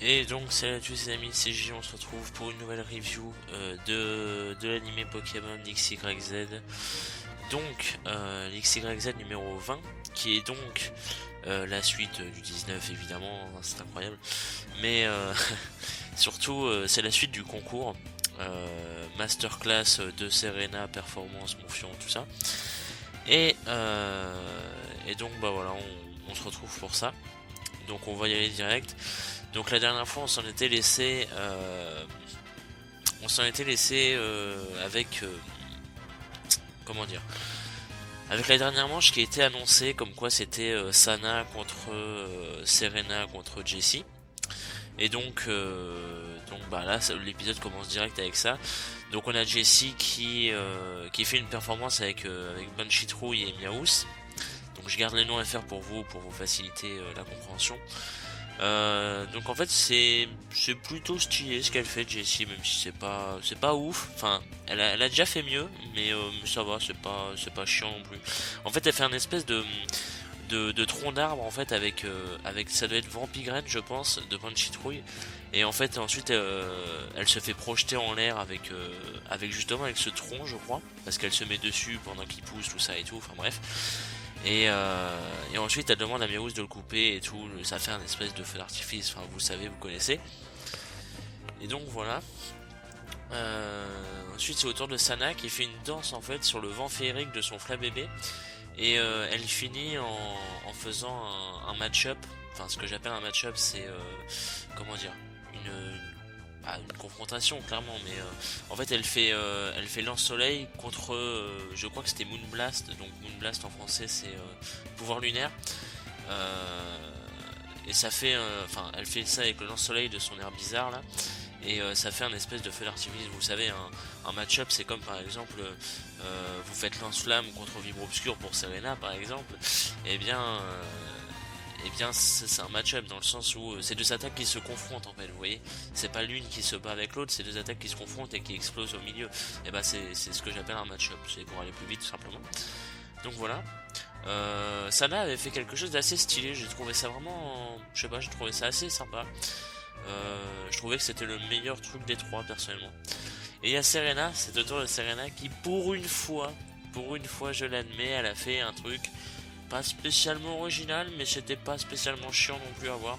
Et donc salut à tous les amis, c'est J, on se retrouve pour une nouvelle review de l'anime Pokémon XYZ. Donc l'XYZ numéro 20, qui est donc la suite du 19 évidemment, hein, c'est incroyable. Mais surtout c'est la suite du concours. Masterclass de Serena, Performance, Monfion, tout ça. Et donc bah voilà, on se retrouve pour ça. Donc on va y aller direct. Donc la dernière fois on s'en était laissé avec comment dire, avec la dernière manche qui a été annoncée comme quoi c'était Sana contre Serena contre Jessie. Et donc bah là l'épisode commence direct avec ça. Donc on a Jessie qui fait une performance avec Banshee Trouille et Miaous. Donc je garde les noms à faire pour vous faciliter la compréhension. Donc en fait c'est plutôt stylé ce qu'elle fait Jessie, même si c'est pas ouf. Enfin elle a déjà fait mieux, mais ça va, c'est pas chiant non plus. En fait elle fait un espèce de tronc d'arbre en fait avec ça doit être Vampigraine je pense de Panchitrouille. Et en fait ensuite elle se fait projeter en l'air avec justement avec ce tronc je crois, parce qu'elle se met dessus pendant qu'il pousse tout ça et tout. Enfin bref. Et ensuite, elle demande à Miaous de le couper et tout. Ça fait un espèce de feu d'artifice. Enfin, vous savez, vous connaissez. Et donc voilà. Ensuite, c'est au tour de Sana qui fait une danse en fait sur le vent féerique de son frère bébé. Et elle finit en faisant un match-up. Enfin, ce que j'appelle un match-up, c'est comment dire, une confrontation clairement, mais en fait elle fait lance-soleil contre, je crois que c'était Moonblast. Donc Moonblast en français c'est pouvoir lunaire. Euh, et ça fait, enfin elle fait ça avec le lance-soleil de son air bizarre là. Et ça fait un espèce de feu d'artifice. Vous savez, un match-up c'est comme par exemple vous faites lance-flamme contre Vibro Obscur pour Serena par exemple. Et bien c'est un match-up dans le sens où c'est deux attaques qui se confrontent en fait, vous voyez. C'est pas l'une qui se bat avec l'autre, c'est deux attaques qui se confrontent et qui explosent au milieu. Et bah c'est ce que j'appelle un match-up, c'est pour aller plus vite tout simplement. Donc voilà. Sana avait fait quelque chose d'assez stylé, j'ai trouvé ça vraiment, je sais pas, j'ai trouvé ça assez sympa. Je trouvais que c'était le meilleur truc des trois personnellement. Et il y a Serena, c'est au tour de Serena qui pour une fois je l'admets, elle a fait un truc pas spécialement original, mais c'était pas spécialement chiant non plus à voir.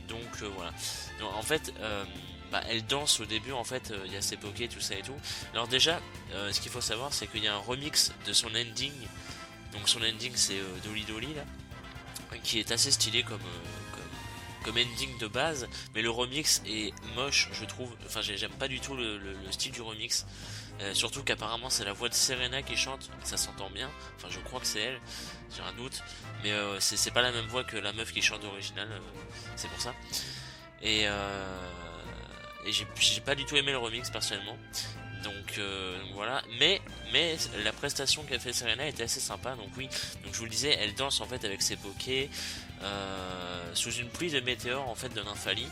Donc voilà. Donc, en fait, bah, elle danse au début, en fait, il y a ses pokés, tout ça et tout. Alors déjà, ce qu'il faut savoir, c'est qu'il y a un remix de son ending. Donc son ending, c'est Dolly Dolly là, qui est assez stylé comme ending de base, mais le remix est moche, je trouve. Enfin, j'aime pas du tout le style du remix. Surtout qu'apparemment c'est la voix de Serena qui chante, ça s'entend bien. Enfin, je crois que c'est elle, j'ai un doute, mais c'est pas la même voix que la meuf qui chante d'original, c'est pour ça. Et, j'ai pas du tout aimé le remix personnellement. Donc voilà, mais la prestation qu'a fait Serena était assez sympa. Donc oui, donc je vous le disais, elle danse en fait avec ses pokés sous une pluie de météores en fait de Nymphalie.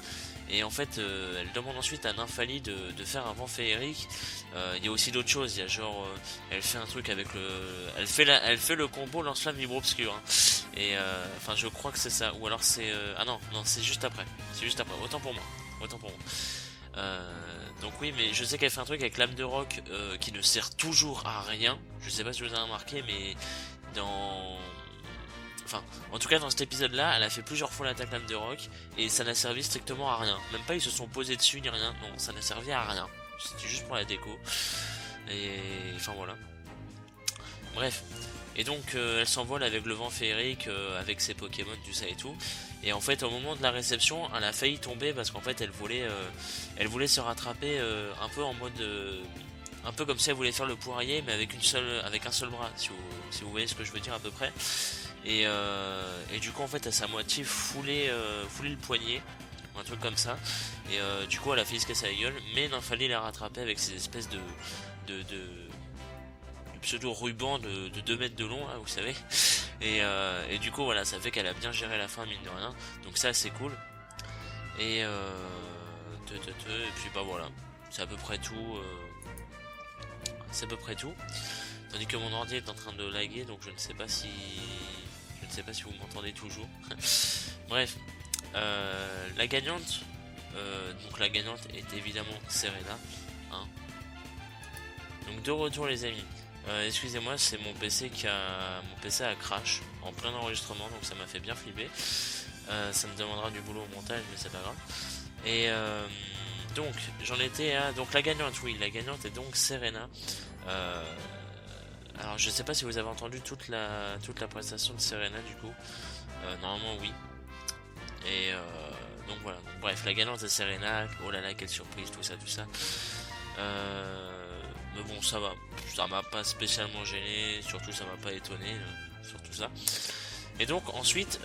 Et en fait, elle demande ensuite à Nymphalie de faire un vent féerique. Il y a aussi d'autres choses. Il y a genre, elle fait un truc avec le, elle fait le combo lance-flamme vibro obscur. Hein. Et enfin, je crois que c'est ça. Ou alors c'est, ah non, non, c'est juste après. C'est juste après. Autant pour moi. Autant pour moi. Donc oui, mais je sais qu'elle fait un truc avec l'âme de roc qui ne sert toujours à rien. Je sais pas si vous avez remarqué, mais dans... Enfin, en tout cas dans cet épisode-là, elle a fait plusieurs fois l'attaque lame de roc et ça n'a servi strictement à rien. Même pas ils se sont posés dessus ni rien. Non, ça n'a servi à rien. C'était juste pour la déco. Et enfin voilà. Bref. Et donc elle s'envole avec le vent féerique, avec ses Pokémon, tout ça et tout. Et en fait au moment de la réception, elle a failli tomber parce qu'en fait elle voulait se rattraper un peu en mode, un peu comme si elle voulait faire le poirier, mais avec un seul bras, si vous voyez ce que je veux dire à peu près. Et du coup en fait elle s'est à moitié foulé le poignet, un truc comme ça. Et du coup elle a fait se casser la gueule, mais il fallait la rattraper avec ces espèces de pseudo ruban de 2 mètres de long là, vous savez. Et du coup voilà, ça fait qu'elle a bien géré la fin mine de rien. Donc ça c'est cool. Et et puis bah voilà, c'est à peu près tout. C'est à peu près tout. Tandis que mon ordi est en train de laguer, donc je ne sais pas si vous m'entendez toujours. Bref, la gagnante, Donc la gagnante est évidemment Serena. Hein. Donc de retour les amis. Excusez-moi, c'est mon PC mon PC a crash en plein enregistrement, donc ça m'a fait bien flipper. Ça me demandera du boulot au montage, mais c'est pas grave. Et donc j'en étais à donc la gagnante, oui, la gagnante est donc Serena. Alors je sais pas si vous avez entendu toute la prestation de Serena du coup. Normalement oui. Et donc voilà. Donc, bref, la gagnante est Serena. Oh là là, quelle surprise, tout ça, tout ça. Mais bon, ça va. Ça m'a pas spécialement gêné. Surtout, ça m'a pas étonné. Surtout ça. Et donc ensuite,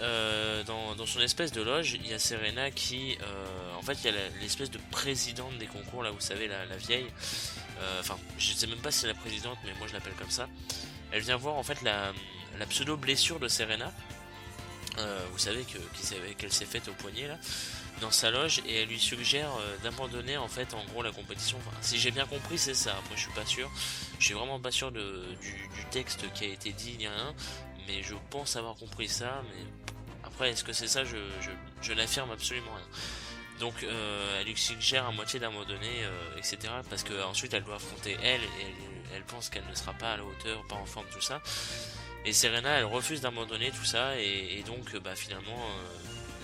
dans son espèce de loge, il y a Serena qui, en fait, il y a l'espèce de présidente des concours là, vous savez, la vieille. Enfin, je sais même pas si c'est la présidente, mais moi je l'appelle comme ça. Elle vient voir en fait la pseudo blessure de Serena. Vous savez qu'elle s'est faite au poignet là, dans sa loge, et elle lui suggère d'abandonner en fait en gros la compétition. Enfin, si j'ai bien compris c'est ça, après je suis pas sûr, je suis vraiment pas sûr du texte qui a été dit ni rien, mais je pense avoir compris ça, mais après est-ce que c'est ça, je n'affirme absolument rien. Donc elle lui suggère à moitié d'abandonner, etc. Parce que ensuite elle doit affronter elle, et elle pense qu'elle ne sera pas à la hauteur, pas en forme, tout ça. Et Serena, elle refuse d'abandonner tout ça, et donc bah, finalement,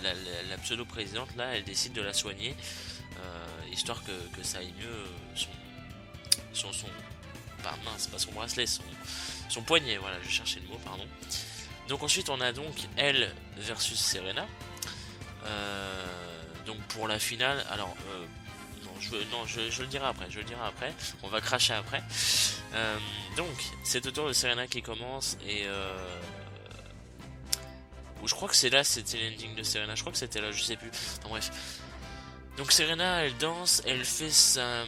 la pseudo-présidente, là, elle décide de la soigner, histoire que ça aille mieux, pas mince, pas son bracelet, son poignet, voilà, je cherchais le mot, pardon. Donc ensuite, on a donc elle versus Serena. Donc pour la finale, alors... je le dirai après, on va cracher après. Donc, c'est au tour de Serena qui commence, et je crois que c'était l'ending de Serena, je crois que c'était là, je sais plus. Enfin, bref. Donc Serena, elle danse, elle fait sa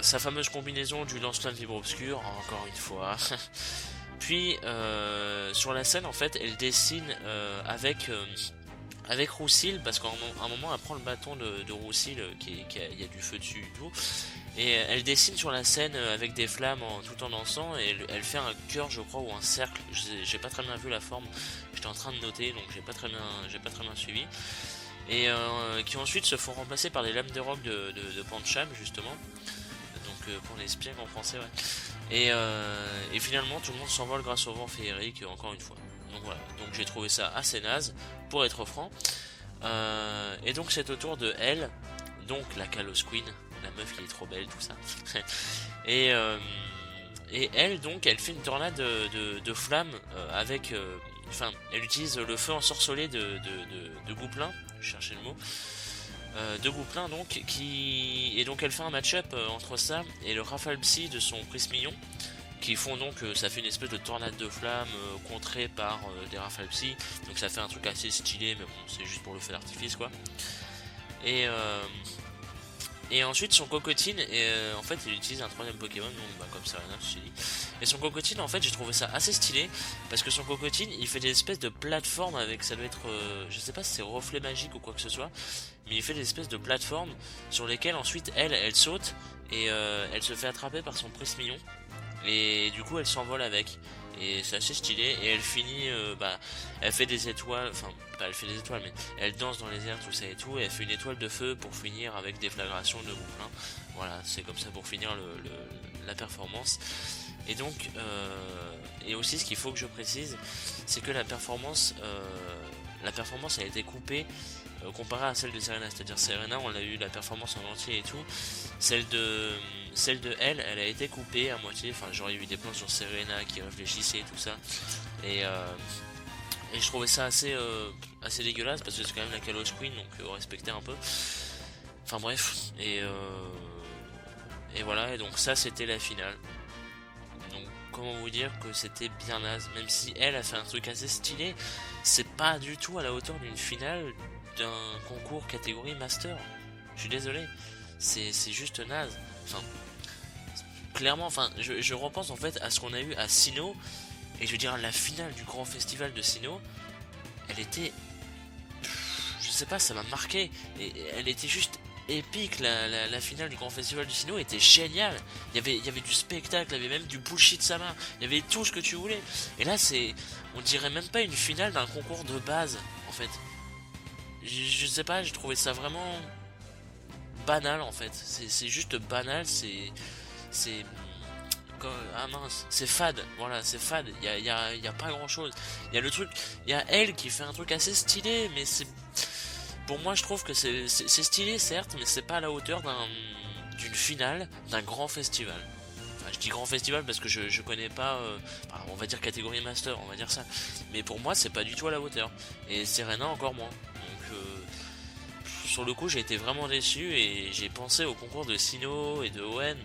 fameuse combinaison du lance-flamme vibre obscur, encore une fois. Puis, sur la scène, en fait, elle dessine avec Roussil, parce qu'à un moment elle prend le bâton de Roussil, il y a du feu dessus et tout, et elle dessine sur la scène avec des flammes tout en dansant, et elle fait un cœur je crois, ou un cercle, j'ai pas très bien vu la forme, j'étais en train de noter, donc j'ai pas très bien suivi, et qui ensuite se font remplacer par des lames de rock de Pancham justement, donc pour les spies en français, ouais. Et finalement tout le monde s'envole grâce au vent féerique encore une fois. Donc voilà, donc j'ai trouvé ça assez naze, pour être franc. Et donc c'est au tour de elle, donc la Kalos Queen, la meuf qui est trop belle, tout ça. et elle, donc, elle fait une tornade de flammes avec... Enfin, elle utilise le feu ensorcelé de Gouplin, je cherchais le mot. De Gouplin, donc, et donc elle fait un match-up entre ça et le Rafale Psy de son Prismillon, qui font donc, ça fait une espèce de tornade de flammes contrée par des rafales psy, donc ça fait un truc assez stylé, mais bon, c'est juste pour le feu d'artifice quoi. Et ensuite son Cocotine, en fait il utilise un troisième Pokémon, donc bah, comme Serena, je dit. Et son Cocotine, en fait j'ai trouvé ça assez stylé, parce que son Cocotine il fait des espèces de plateformes avec, ça doit être, je sais pas si c'est reflet magique ou quoi que ce soit, mais il fait des espèces de plateformes sur lesquelles ensuite elle saute, et elle se fait attraper par son Prismillon. Et du coup elle s'envole avec, et c'est assez stylé, et elle finit, elle fait des étoiles, enfin pas elle fait des étoiles, mais elle danse dans les airs, tout ça et tout, et elle fait une étoile de feu pour finir avec déflagration de Gouplin. Voilà, c'est comme ça pour finir la performance. Et donc, et aussi ce qu'il faut que je précise, c'est que la performance a été coupée comparée à celle de Serena, c'est-à-dire Serena on a eu la performance en entier et tout, celle de elle a été coupée à moitié, enfin j'aurais eu des plans sur Serena qui réfléchissait et tout ça, et je trouvais ça assez dégueulasse, parce que c'est quand même la Kalos Queen, donc respecter un peu, enfin bref, et voilà, et donc ça c'était la finale. Donc comment vous dire que c'était bien naze, même si elle a fait un truc assez stylé, c'est pas du tout à la hauteur d'une finale d'un concours catégorie master, je suis désolé, c'est juste naze. Enfin, clairement, enfin, je repense en fait à ce qu'on a eu à Sinnoh, et je veux dire la finale du grand festival de Sinnoh, elle était, je sais pas, ça m'a marqué, et elle était juste épique, la finale du grand festival de Sinnoh était géniale. Il y avait du spectacle, il y avait même du bullshit Sama, il y avait tout ce que tu voulais. Et là on dirait même pas une finale d'un concours de base en fait. Je sais pas, j'ai trouvé ça vraiment banal en fait. C'est juste banal, c'est ah mince, c'est fade, voilà, c'est fade, y a pas grand chose. Il y a le truc, il y a elle qui fait un truc assez stylé, mais c'est, pour moi je trouve que c'est stylé certes, mais c'est pas à la hauteur d'une finale d'un grand festival. Enfin, je dis grand festival parce que je connais pas, on va dire catégorie master, on va dire ça, mais pour moi c'est pas du tout à la hauteur, et Serena encore moins. Donc sur le coup j'ai été vraiment déçu, et j'ai pensé au concours de Sino et de Owen,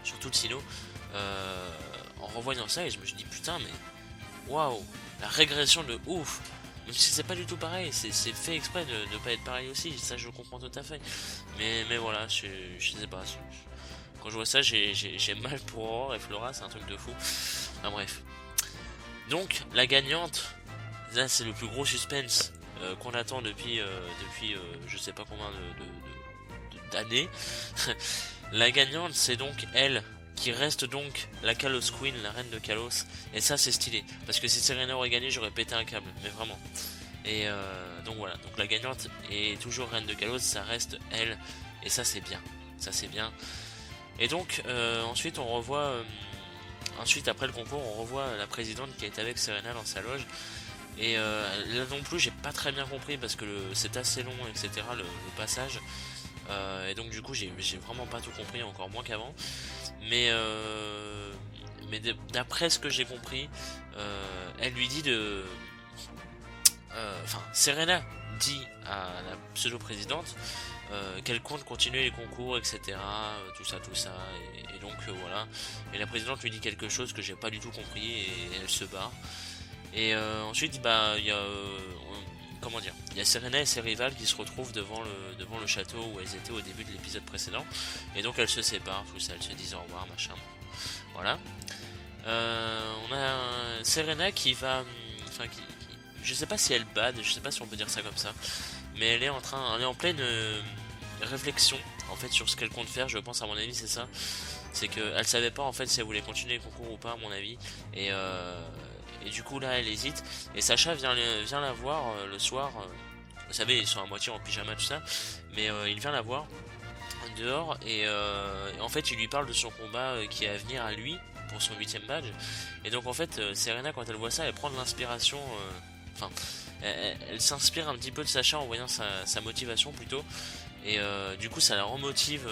surtout de Sino, en revoyant ça, et je me suis dit putain, mais waouh, la régression de ouf. Même si c'est pas du tout pareil, c'est fait exprès de pas être pareil aussi, ça je comprends tout à fait. Mais voilà, je sais pas. Quand je vois ça, j'ai mal pour Aurore et Flora, c'est un truc de fou. Enfin bref. Donc la gagnante, là c'est le plus gros suspense qu'on attend depuis je sais pas combien d'années. La gagnante, c'est donc elle, qui reste donc la Kalos Queen, la reine de Kalos. Et ça c'est stylé, parce que si Serena aurait gagné, j'aurais pété un câble, mais vraiment. Et donc voilà, donc la gagnante est toujours reine de Kalos, ça reste elle, et ça c'est bien, ça c'est bien. Et donc ensuite on revoit, ensuite après le concours, on revoit la présidente qui est avec Serena dans sa loge. Et là non plus j'ai pas très bien compris, parce que c'est assez long, etc. le passage. Et donc du coup j'ai vraiment pas tout compris, encore moins qu'avant. Mais d'après ce que j'ai compris, elle lui dit de... Enfin, Serena dit à la pseudo-présidente qu'elle compte continuer les concours, etc. Tout ça, et donc voilà. Et la présidente lui dit quelque chose que j'ai pas du tout compris, et elle se barre. Et ensuite, bah, il y a... comment dire, il y a Serena et ses rivales qui se retrouvent devant le château où elles étaient au début de l'épisode précédent, et donc elles se séparent, tout ça, elles se disent au revoir, machin, voilà. On a Serena qui va, enfin, je sais pas si elle bad, je sais pas si on peut dire ça comme ça, mais elle est en pleine réflexion, en fait, sur ce qu'elle compte faire, je pense, à mon avis, c'est ça. C'est qu'elle savait pas, en fait, si elle voulait continuer les concours ou pas, à mon avis, et du coup là elle hésite, et Sacha vient la voir le soir, vous savez ils sont à moitié en pyjama tout ça, mais il vient la voir dehors, et en fait il lui parle de son combat qui est à venir à lui pour son 8ème badge. Et donc en fait Serena, quand elle voit ça, elle prend de l'inspiration, enfin elle s'inspire un petit peu de Sacha en voyant sa motivation plutôt. Et du coup ça la remotive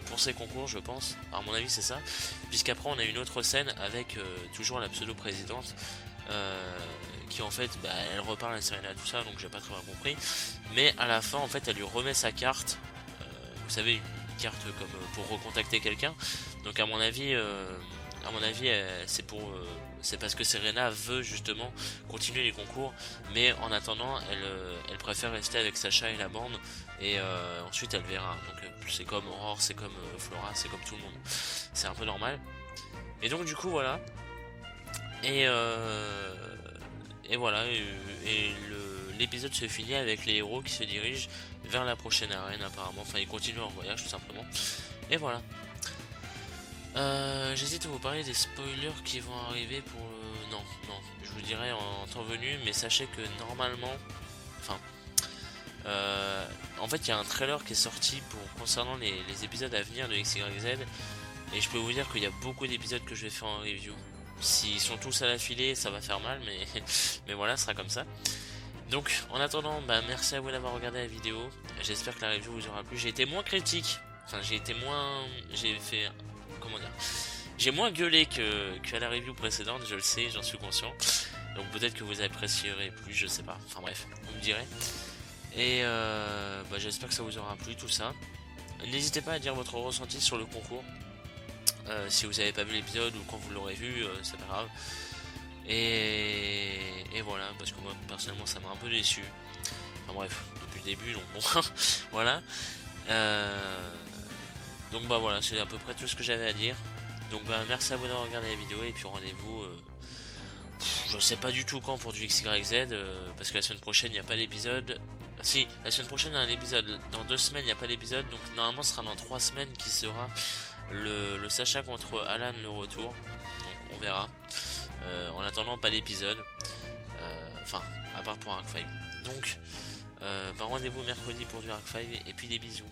pour ses concours, je pense, à mon avis c'est ça, puisqu'après on a une autre scène avec toujours la pseudo présidente qui en fait elle reparle à Serena tout ça, donc j'ai pas très bien compris, mais à la fin en fait elle lui remet sa carte, vous savez, une carte comme pour recontacter quelqu'un. Donc à mon avis c'est parce que Serena veut justement continuer les concours, mais en attendant elle préfère rester avec Sacha et la bande, et ensuite elle verra. Donc c'est comme Aurore, c'est comme Flora, c'est comme tout le monde, c'est un peu normal. Et donc du coup voilà, et voilà, et l'épisode se finit avec les héros qui se dirigent vers la prochaine arène apparemment, enfin ils continuent leur voyage tout simplement, et voilà. J'hésite à vous parler des spoilers qui vont arriver pour non, je vous dirai en temps venu, mais sachez que normalement, enfin, en fait il y a un trailer qui est sorti concernant les épisodes à venir de XYZ, et je peux vous dire qu'il y a beaucoup d'épisodes que je vais faire en review. S'ils sont tous à l'affilée, ça va faire mal, mais voilà, ce sera comme ça. Donc en attendant, merci à vous d'avoir regardé la vidéo, j'espère que la review vous aura plu. J'ai été moins critique, enfin j'ai fait, comment dire, j'ai moins gueulé qu'à la review précédente, je le sais, j'en suis conscient. Donc peut-être que vous apprécierez plus, je sais pas. Enfin bref, vous me direz. Et j'espère que ça vous aura plu tout ça. N'hésitez pas à dire votre ressenti sur le concours. Si vous avez pas vu l'épisode ou quand vous l'aurez vu, c'est pas grave. Et voilà, parce que moi personnellement ça m'a un peu déçu. Enfin bref, depuis le début, donc bon, voilà. Donc voilà, c'est à peu près tout ce que j'avais à dire. Donc merci à vous d'avoir regardé la vidéo, et puis rendez-vous, je sais pas du tout quand pour du XYZ, parce que la semaine prochaine il n'y a pas d'épisode. Si, la semaine prochaine il y a un épisode, dans 2 semaines il n'y a pas d'épisode, donc normalement ce sera dans 3 semaines qui sera le Sacha contre Alan, le retour. Donc on verra. En attendant, pas d'épisode, enfin à part pour Arc 5. Donc rendez-vous mercredi pour du Arc 5, et puis des bisous.